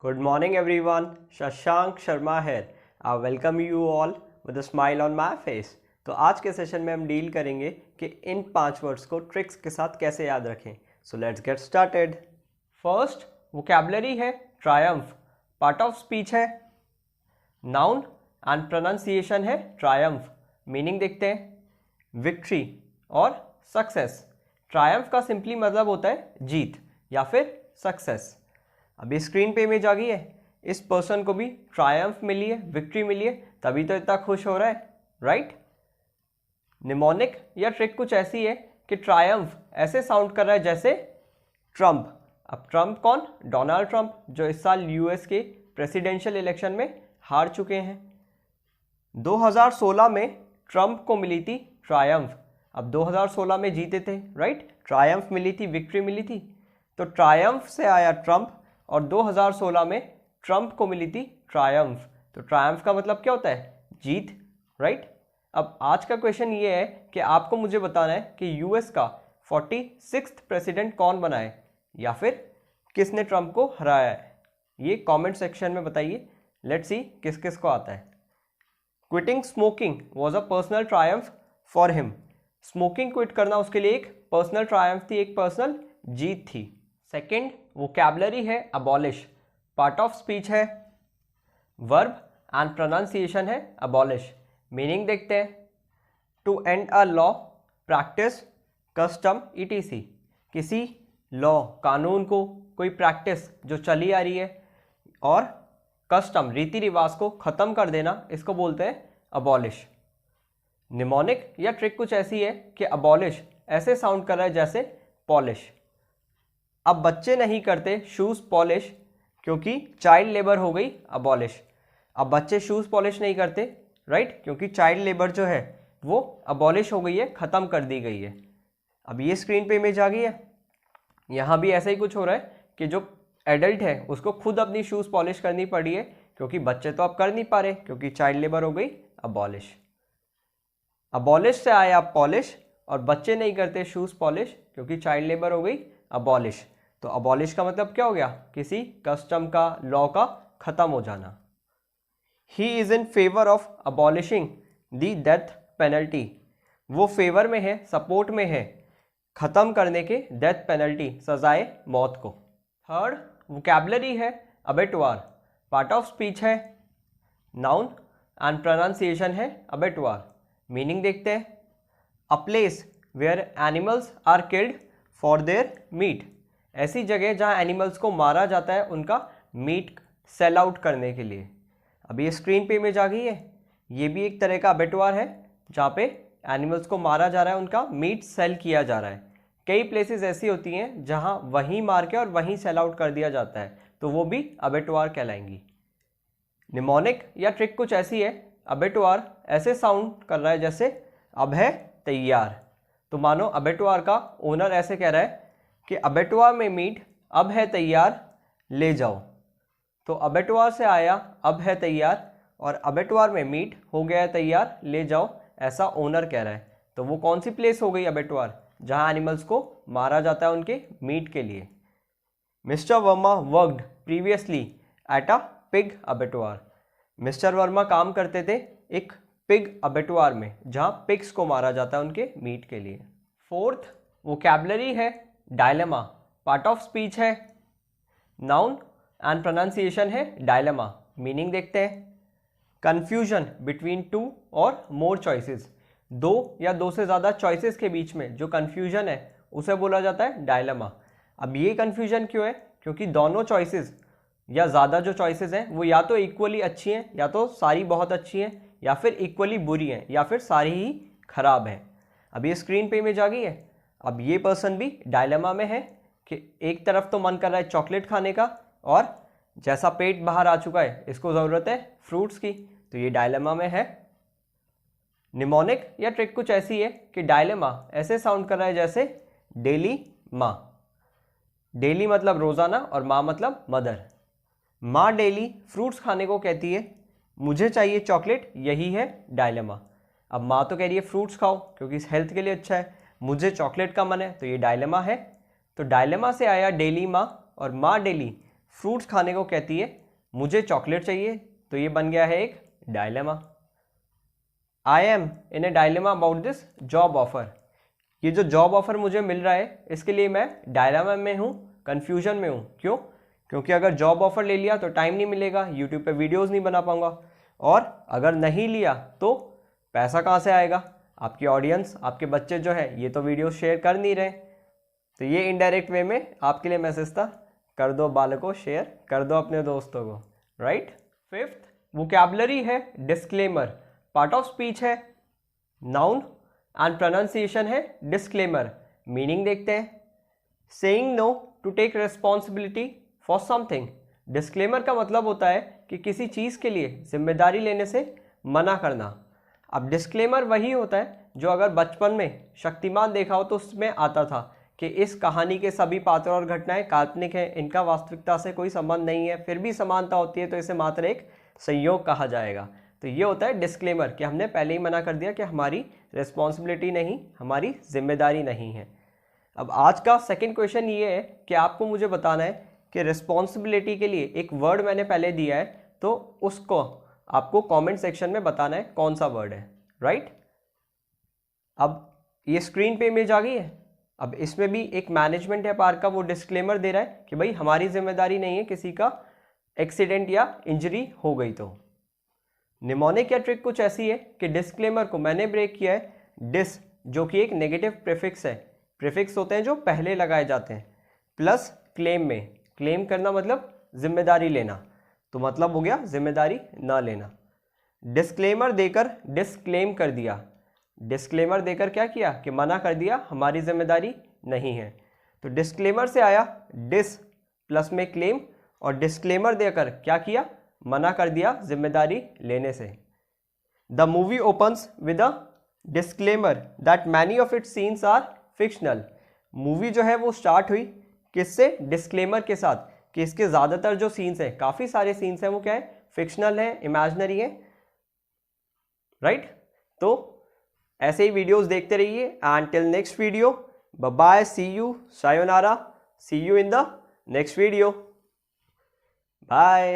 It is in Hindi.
Good morning everyone. Shashank Sharma here. I welcome you all with a smile on my face. तो आज के सेशन में हम डील करेंगे कि इन 5 वर्ड्स को ट्रिक्स के साथ कैसे याद रखें. So let's get started. First vocabulary है ट्रायम्फ, पार्ट ऑफ स्पीच है. नाउन एंड प्रोनाउंसिएशन है ट्रायम्फ, मीनिंग देखते हैं. विक्ट्री और सक्सेस. ट्रायम्फ का सिंपली मतलब होता है जीत या फिर सक्सेस. अभी स्क्रीन पे इमेज आ गई है. इस पर्सन को भी ट्रायम्फ मिली है, विक्ट्री मिली है, तभी तो इतना खुश हो रहा है, राइट. निमोनिक या ट्रिक कुछ ऐसी है कि ट्रायम्फ ऐसे साउंड कर रहा है जैसे ट्रम्प. अब ट्रम्प कौन? डोनाल्ड ट्रम्प, जो इस साल यूएस के प्रेसिडेंशियल इलेक्शन में हार चुके हैं. 2016 में ट्रम्प को मिली थी ट्रायम्फ. अब 2016 में जीते थे, राइट. ट्रायम्फ मिली थी, विक्ट्री मिली थी. तो ट्रायम्फ से आया ट्रम्प और 2016 में ट्रम्प को मिली थी ट्रायम्फ. तो ट्रायम्फ का मतलब क्या होता है? जीत, राइट. अब आज का क्वेश्चन ये है कि आपको मुझे बताना है कि यूएस का 46th प्रेसिडेंट कौन बना है या फिर किसने ट्रम्प को हराया है. ये कमेंट सेक्शन में बताइए. लेट्स सी किस किस को आता है. Quitting smoking was a personal Triumph for him. Smoking quit करना उसके लिए एक पर्सनल ट्रायम्फ थी, एक पर्सनल जीत थी. सेकेंड वोकैबुलरी है अबॉलिश, पार्ट ऑफ स्पीच है. वर्ब एंड प्रोनाउंसिएशन है अबॉलिश, मीनिंग देखते हैं. To end a law, practice, custom ETC. किसी लॉ, कानून को, कोई प्रैक्टिस जो चली आ रही है और कस्टम, रीति रिवाज को ख़त्म कर देना, इसको बोलते हैं अबॉलिश. निमोनिक या ट्रिक कुछ ऐसी है कि अबॉलिश ऐसे साउंड कर रहा है जैसे पॉलिश. अब बच्चे नहीं करते शूज़ पॉलिश क्योंकि चाइल्ड लेबर हो गई अबॉलिश. अब बच्चे शूज़ पॉलिश नहीं करते, राइट, क्योंकि चाइल्ड लेबर जो है वो अबॉलिश हो गई है, ख़त्म कर दी गई है. अब ये स्क्रीन पे इमेज आ गई है. यहाँ भी ऐसा ही कुछ हो रहा है कि जो एडल्ट है उसको खुद अपनी शूज़ पॉलिश करनी पड़ी है क्योंकि बच्चे तो अब कर नहीं पा रहे क्योंकि चाइल्ड लेबर हो गई अबॉलिश. अबॉलिश से आया पॉलिश और बच्चे नहीं करते शूज़ पॉलिश क्योंकि चाइल्ड लेबर हो गई अबॉलिश. तो अबॉलिश का मतलब क्या हो गया? किसी कस्टम का, लॉ का खत्म हो जाना. He is in favour of abolishing the death penalty. वो फेवर में है, सपोर्ट में है खत्म करने के डेथ पेनल्टी, सजाए मौत को. थर्ड वोकैबुलरी है अबेटुआर, पार्ट ऑफ स्पीच है. नाउन एंड प्रोनाउंसिएशन है अबेटुआर, मीनिंग देखते हैं. A place where animals are killed for their meat. ऐसी जगह जहां एनिमल्स को मारा जाता है उनका मीट सेल आउट करने के लिए. अब ये स्क्रीन पे इमेज आ गई है. ये भी एक तरह का अबेटुआर है जहाँ पे एनिमल्स को मारा जा रहा है, उनका मीट सेल किया जा रहा है. कई प्लेसेस ऐसी होती हैं जहाँ वहीं मार के और वहीं सेल आउट कर दिया जाता है, तो वो भी अबेटुआर कहलाएंगी. निमोनिक या ट्रिक कुछ ऐसी है. अबेटुआर ऐसे साउंड कर रहा है जैसे अब है तैयार. तो मानो अबेटुआर का ओनर ऐसे कह रहा है कि अबेटुआर में मीट अब है तैयार, ले जाओ. तो अबेटुआर से आया अब है तैयार और अबेटुआर में मीट हो गया है तैयार, ले जाओ, ऐसा ओनर कह रहा है. तो वो कौन सी प्लेस हो गई अबेटुआर? जहां एनिमल्स को मारा जाता है उनके मीट के लिए. Mister Verma worked previously at a pig abattoir. Mister Verma काम करते थे एक पिग अबेटुआर में जहां पिग्स को मारा जाता है उनके मीट के लिए. फोर्थ वोकैबुलरी है डायलेमा, पार्ट ऑफ स्पीच है. नाउन एंड प्रोनाउंसिएशन है डायलेमा, मीनिंग देखते हैं. कंफ्यूजन बिटवीन टू और मोर चॉइसेस. दो या दो से ज़्यादा चॉइसेस के बीच में जो कंफ्यूजन है उसे बोला जाता है डायलेमा. अब ये कंफ्यूजन क्यों है? क्योंकि दोनों चॉइसेस या ज़्यादा जो चॉइसेस हैं वो या तो इक्वली अच्छी हैं, या तो सारी बहुत अच्छी हैं, या फिर इक्वली बुरी हैं, या फिर सारी ही खराब हैं. अब ये स्क्रीन पे इमेज आ गई है. अब ये पर्सन भी डायलेमा में है कि एक तरफ तो मन कर रहा है चॉकलेट खाने का और जैसा पेट बाहर आ चुका है इसको ज़रूरत है फ्रूट्स की, तो ये डायलेमा में है. निमोनिक या ट्रिक कुछ ऐसी है कि डायलेमा ऐसे साउंड कर रहा है जैसे डेली माँ. डेली मतलब रोज़ाना और माँ मतलब मदर. माँ डेली फ्रूट्स खाने को कहती है, मुझे चाहिए चॉकलेट, यही है डायलेमा. अब माँ तो कह रही है फ्रूट्स खाओ क्योंकि हेल्थ के लिए अच्छा है, मुझे चॉकलेट का मन है, तो ये डायलेमा है. तो डायलेमा से आया डेली माँ और माँ डेली फ्रूट्स खाने को कहती है, मुझे चॉकलेट चाहिए, तो ये बन गया है एक dilemma. I am in A dilemma about this job offer, ये जो जॉब ऑफर मुझे मिल रहा है इसके लिए मैं डायलेमा में हूँ, कन्फ्यूजन में हूँ। क्यों? क्योंकि अगर जॉब ऑफर ले लिया तो टाइम नहीं मिलेगा, यूट्यूब पे वीडियोस नहीं बना पाऊंगा, और अगर नहीं लिया तो पैसा कहाँ से आएगा? आपकी ऑडियंस, आपके बच्चे जो है ये तो वीडियो शेयर कर नहीं रहे, तो ये इनडायरेक्ट वे में आपके लिए मैसेज था, कर दो बालकों शेयर, कर दो अपने दोस्तों को, राइट। फिफ्थ वोकैबुलरी है डिस्क्लेमर, पार्ट ऑफ स्पीच है, नाउन एंड प्रोनाउंसिएशन है डिस्क्लेमर। मीनिंग देखते हैं। Saying no to take responsibility for something, disclaimer का मतलब होता है कि किसी चीज़ के लिए जिम्मेदारी लेने से मना करना। अब डिस्क्लेमर वही होता है जो अगर बचपन में शक्तिमान देखा हो तो उसमें आता था कि इस कहानी के सभी पात्र और घटनाएं काल्पनिक हैं, इनका वास्तविकता से कोई संबंध नहीं है, फिर भी समानता होती है तो इसे मात्र एक संयोग कहा जाएगा। तो ये होता है डिस्क्लेमर कि हमने पहले ही मना कर दिया कि हमारी रिस्पॉन्सिबिलिटी नहीं, हमारी जिम्मेदारी नहीं है। अब आज का सेकंड क्वेश्चन ये है कि आपको मुझे बताना है कि रिस्पॉन्सिबिलिटी के लिए एक वर्ड मैंने पहले दिया है, तो उसको आपको कमेंट सेक्शन में बताना है कौन सा वर्ड है, राइट। अब ये स्क्रीन पे इमेज आ गई है। अब इसमें भी एक मैनेजमेंट है पार्क का, वो डिस्क्लेमर दे रहा है कि भाई हमारी जिम्मेदारी नहीं है किसी का एक्सीडेंट या इंजरी हो गई तो। निमोनिक या ट्रिक कुछ ऐसी है कि डिस्क्लेमर को मैंने ब्रेक किया है, डिस जो कि एक नेगेटिव प्रीफिक्स है, प्रीफिक्स होते हैं जो पहले लगाए जाते हैं, प्लस क्लेम में, क्लेम करना मतलब जिम्मेदारी लेना, तो मतलब हो गया जिम्मेदारी ना लेना। डिस्क्लेमर देकर डिस्क्लेम कर दिया, डिस्क्लेमर देकर क्या किया कि मना कर दिया, हमारी जिम्मेदारी नहीं है। तो डिस्क्लेमर से आया डिस प्लस में क्लेम, और डिस्क्लेमर देकर क्या किया, मना कर दिया जिम्मेदारी लेने से। The movie opens with a disclaimer that many of its scenes are fictional, movie जो है वो स्टार्ट हुई किससे? डिस्क्लेमर के साथ कि इसके ज़्यादातर जो सीन्स हैं, काफ़ी सारे सीन्स हैं, वो क्या है? फिक्शनल है, इमेजिनरी है, राइट। तो ऐसे ही वीडियोस देखते रहिए, and till next video, bye bye, see you, sayonara, see you in the next video, bye.